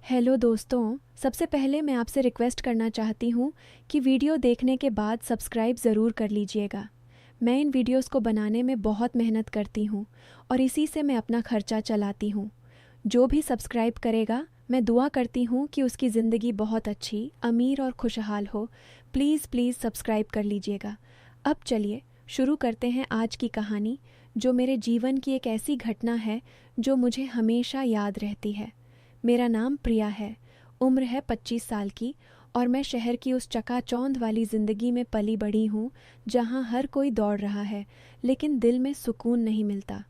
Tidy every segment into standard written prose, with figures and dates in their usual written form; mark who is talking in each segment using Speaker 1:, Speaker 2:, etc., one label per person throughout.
Speaker 1: Hello दोस्तों, सबसे पहले मैं आपसे रिक्वेस्ट करना चाहती हूँ कि वीडियो देखने के बाद सब्सक्राइब ज़रूर कर लीजिएगा। मैं इन वीडियोस को बनाने में बहुत मेहनत करती हूँ और इसी से मैं अपना खर्चा चलाती हूँ। जो भी सब्सक्राइब करेगा, मैं दुआ करती हूँ कि उसकी ज़िंदगी बहुत अच्छी, अमीर और खुशहाल हो। प्लीज़ प्लीज़ सब्सक्राइब कर लीजिएगा। अब चलिए शुरू करते हैं आज की कहानी, जो मेरे जीवन की एक ऐसी घटना है जो मुझे हमेशा याद रहती है। मेरा नाम प्रिया है, उम्र है 25 साल की और मैं शहर की उस चकाचौंध वाली ज़िंदगी में पली बड़ी हूँ जहाँ हर कोई दौड़ रहा है, लेकिन दिल में सुकून नहीं मिलता।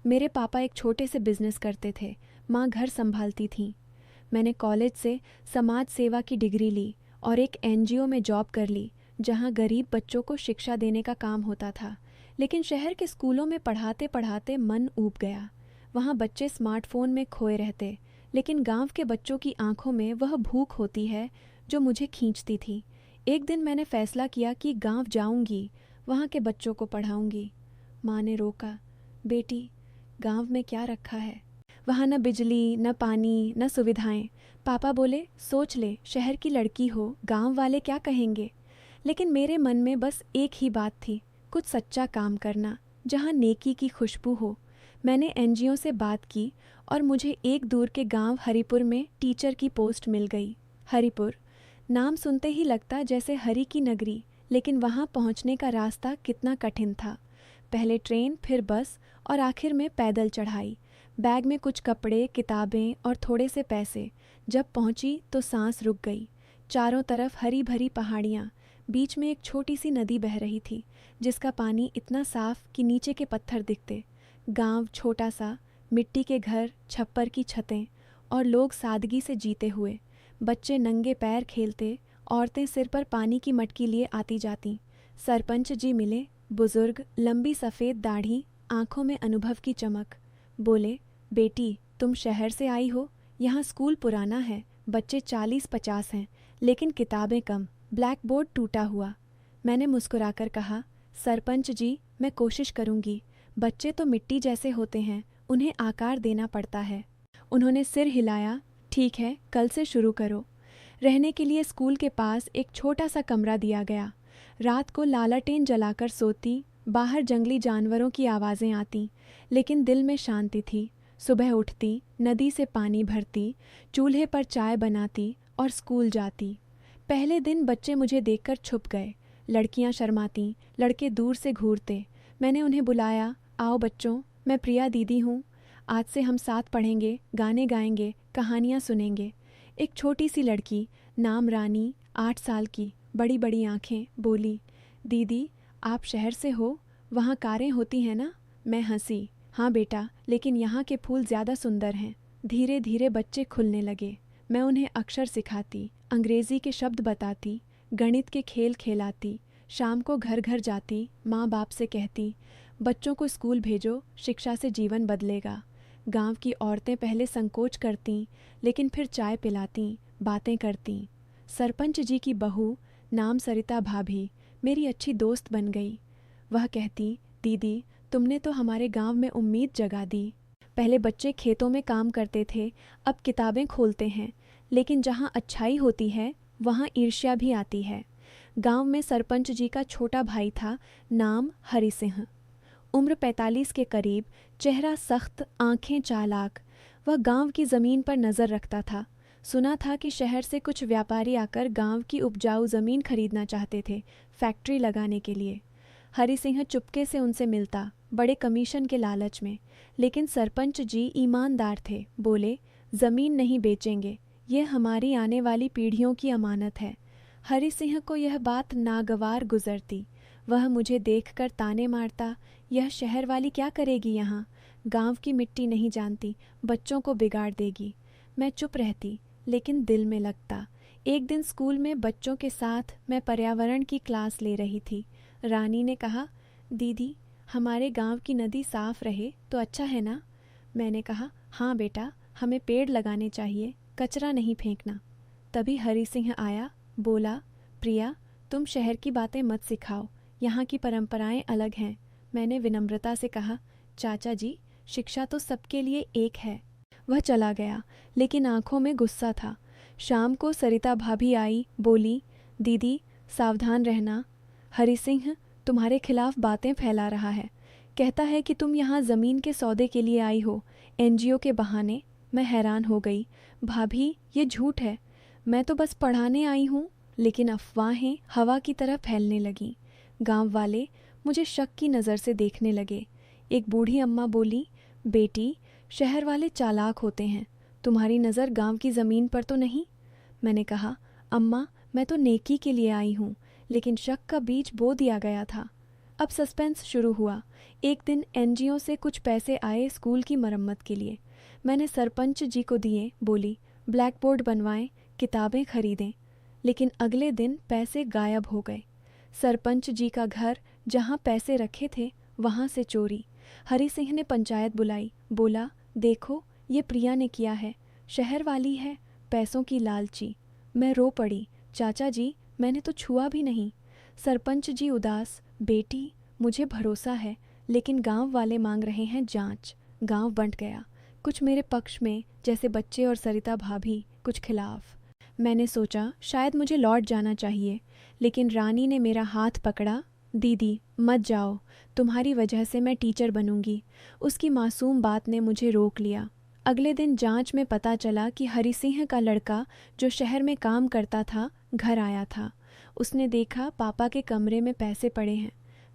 Speaker 1: मेरे पापा एक छोटे से बिजनेस करते थे, माँ घर संभालती थीं। मैंने कॉलेज से समाज सेवा की डिग्री ली और एक एनजीओ में जॉब कर ली, जहाँ गरीब बच्चों को शिक्षा देने का काम होता था। लेकिन शहर के स्कूलों में पढ़ाते पढ़ाते मन ऊब गया। वहाँ बच्चे स्मार्टफोन में खोए रहते, लेकिन गांव के बच्चों की आंखों में वह भूख होती है जो मुझे खींचती थी। एक दिन मैंने फैसला किया कि गांव जाऊंगी, वहाँ के बच्चों को पढ़ाऊंगी। माँ ने रोका, बेटी, गांव में क्या रखा है? वहाँ न बिजली, न पानी, न सुविधाएं। पापा बोले, सोच ले, शहर की लड़की हो, गांव वाले क्या कहेंगे? लेकिन मेरे मन में बस एक ही बात थी, कुछ सच्चा काम करना, जहाँ नेकी की खुशबू हो। मैंने एनजीओ से बात की और मुझे एक दूर के गांव हरिपुर में टीचर की पोस्ट मिल गई। हरिपुर नाम सुनते ही लगता जैसे हरि की नगरी, लेकिन वहां पहुंचने का रास्ता कितना कठिन था। पहले ट्रेन, फिर बस और आखिर में पैदल चढ़ाई। बैग में कुछ कपड़े, किताबें और थोड़े से पैसे। जब पहुंची तो सांस रुक गई। चारों तरफ हरी भरी पहाड़ियाँ, बीच में एक छोटी सी नदी बह रही थी, जिसका पानी इतना साफ कि नीचे के पत्थर दिखते। गांव छोटा सा, मिट्टी के घर, छप्पर की छतें और लोग सादगी से जीते हुए। बच्चे नंगे पैर खेलते, औरतें सिर पर पानी की मटकी लिए आती जाती। सरपंच जी मिले, बुजुर्ग, लंबी सफ़ेद दाढ़ी, आंखों में अनुभव की चमक। बोले, बेटी, तुम शहर से आई हो, यहाँ स्कूल पुराना है, बच्चे 40-50 हैं, लेकिन किताबें कम, ब्लैक बोर्ड टूटा हुआ। मैंने मुस्कुराकर कहा, सरपंच जी, मैं कोशिश करूँगी। बच्चे तो मिट्टी जैसे होते हैं, उन्हें आकार देना पड़ता है। उन्होंने सिर हिलाया, ठीक है, कल से शुरू करो। रहने के लिए स्कूल के पास एक छोटा सा कमरा दिया गया। रात को लालटेन जलाकर सोती, बाहर जंगली जानवरों की आवाज़ें आती, लेकिन दिल में शांति थी। सुबह उठती, नदी से पानी भरती, चूल्हे पर चाय बनाती और स्कूल जाती। पहले दिन बच्चे मुझे देखकर छुप गए। लड़कियां शर्माती, लड़के दूर से घूरते। मैंने उन्हें बुलाया, आओ बच्चों, मैं प्रिया दीदी हूँ। आज से हम साथ पढ़ेंगे, गाने गाएंगे, कहानियाँ सुनेंगे। एक छोटी सी लड़की, नाम रानी, 8 साल की, बड़ी बड़ी आंखें, बोली, दीदी, आप शहर से हो, वहाँ कारें होती हैं ना? मैं हंसी, हाँ बेटा, लेकिन यहाँ के फूल ज़्यादा सुंदर हैं। धीरे धीरे बच्चे खुलने लगे। मैं उन्हें अक्षर सिखाती, अंग्रेज़ी के शब्द बताती, गणित के खेल खेलाती। शाम को घर घर जाती, माँ बाप से कहती, बच्चों को स्कूल भेजो, शिक्षा से जीवन बदलेगा। गांव की औरतें पहले संकोच करतीं, लेकिन फिर चाय पिलातीं, बातें करतीं। सरपंच जी की बहू, नाम सरिता भाभी, मेरी अच्छी दोस्त बन गई। वह कहती, दीदी, तुमने तो हमारे गांव में उम्मीद जगा दी। पहले बच्चे खेतों में काम करते थे, अब किताबें खोलते हैं। लेकिन जहाँ अच्छाई होती है, वहाँ ईर्ष्या भी आती है। गांव में सरपंच जी का छोटा भाई था, नाम हरि सिंह। उम्र 45 के करीब, चेहरा सख्त, आंखें चालाक। वह गांव की ज़मीन पर नज़र रखता था। सुना था कि शहर से कुछ व्यापारी आकर गांव की उपजाऊ ज़मीन खरीदना चाहते थे, फैक्ट्री लगाने के लिए। हरि सिंह चुपके से उनसे मिलता, बड़े कमीशन के लालच में। लेकिन सरपंच जी ईमानदार थे, बोले, ज़मीन नहीं बेचेंगे, ये हमारी आने वाली पीढ़ियों की अमानत है। हरि सिंह को यह बात नागवार गुजरती। वह मुझे देखकर ताने मारता, यह शहर वाली क्या करेगी यहाँ? गांव की मिट्टी नहीं जानती, बच्चों को बिगाड़ देगी। मैं चुप रहती, लेकिन दिल में लगता। एक दिन स्कूल में बच्चों के साथ मैं पर्यावरण की क्लास ले रही थी। रानी ने कहा, दीदी, हमारे गांव की नदी साफ रहे तो अच्छा है ना? मैंने कहा, हाँ बेटा, हमें पेड़ लगाने चाहिए, कचरा नहीं फेंकना। तभी हरि सिंह आया, बोला, प्रिया, तुम शहर की बातें मत सिखाओ, यहाँ की परंपराएं अलग हैं। मैंने विनम्रता से कहा, चाचा जी, शिक्षा तो सबके लिए एक है। वह चला गया, लेकिन आंखों में गुस्सा था। शाम को सरिता भाभी आई, बोली, दीदी सावधान रहना, हरि सिंह तुम्हारे खिलाफ बातें फैला रहा है। कहता है कि तुम यहाँ ज़मीन के सौदे के लिए आई हो, एनजीओ के बहाने। मैं हैरान हो गई। भाभी ये झूठ है, मैं तो बस पढ़ाने आई हूँ। लेकिन अफवाहें हवा की तरह फैलने लगीं। गांव वाले मुझे शक की नज़र से देखने लगे। एक बूढ़ी अम्मा बोली, बेटी शहर वाले चालाक होते हैं, तुम्हारी नज़र गांव की ज़मीन पर तो नहीं। मैंने कहा, अम्मा मैं तो नेकी के लिए आई हूँ, लेकिन शक का बीज बो दिया गया था। अब सस्पेंस शुरू हुआ। एक दिन एनजीओ से कुछ पैसे आए स्कूल की मरम्मत के लिए। मैंने सरपंच जी को दिए, बोली ब्लैक बोर्ड बनवाएं, किताबें खरीदें। लेकिन अगले दिन पैसे गायब हो गए। सरपंच जी का घर जहाँ पैसे रखे थे वहाँ से चोरी। हरि सिंह ने पंचायत बुलाई, बोला, देखो ये प्रिया ने किया है, शहर वाली है, पैसों की लालची। मैं रो पड़ी, चाचा जी मैंने तो छुआ भी नहीं। सरपंच जी उदास, बेटी मुझे भरोसा है, लेकिन गांव वाले मांग रहे हैं जांच। गांव बंट गया, कुछ मेरे पक्ष में जैसे बच्चे और सरिता भाभी, कुछ खिलाफ। मैंने सोचा शायद मुझे लौट जाना चाहिए, लेकिन रानी ने मेरा हाथ पकड़ा। दीदी मत जाओ, तुम्हारी वजह से मैं टीचर बनूंगी। उसकी मासूम बात ने मुझे रोक लिया। अगले दिन जांच में पता चला कि हरि सिंह का लड़का जो शहर में काम करता था घर आया था। उसने देखा पापा के कमरे में पैसे पड़े हैं।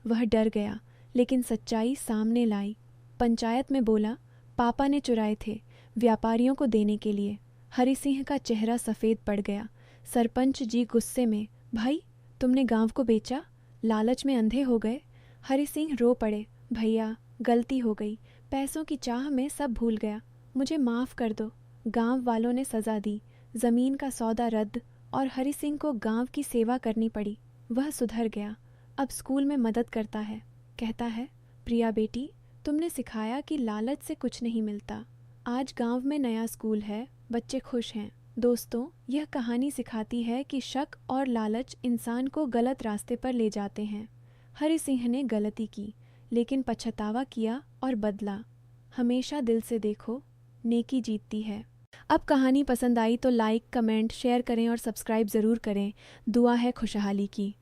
Speaker 1: वह डर गया, लेकिन सच्चाई सामने लाई। पंचायत में बोला, पापा ने चुराए थे, व्यापारियों को देने के लिए। हरि सिंह का चेहरा सफ़ेद पड़ गया। सरपंच जी गुस्से में, भाई तुमने गांव को बेचा, लालच में अंधे हो गए। हरि सिंह रो पड़े, भैया गलती हो गई, पैसों की चाह में सब भूल गया, मुझे माफ़ कर दो। गांव वालों ने सज़ा दी, ज़मीन का सौदा रद्द, और हरि सिंह को गांव की सेवा करनी पड़ी। वह सुधर गया, अब स्कूल में मदद करता है। कहता है, प्रिया बेटी तुमने सिखाया कि लालच से कुछ नहीं मिलता। आज गांव में नया स्कूल है, बच्चे खुश हैं। दोस्तों, यह कहानी सिखाती है कि शक और लालच इंसान को गलत रास्ते पर ले जाते हैं। हरि सिंह ने गलती की, लेकिन पछतावा किया और बदला। हमेशा दिल से देखो, नेकी जीतती है। अब कहानी पसंद आई तो लाइक, कमेंट, शेयर करें और सब्सक्राइब ज़रूर करें। दुआ है खुशहाली की।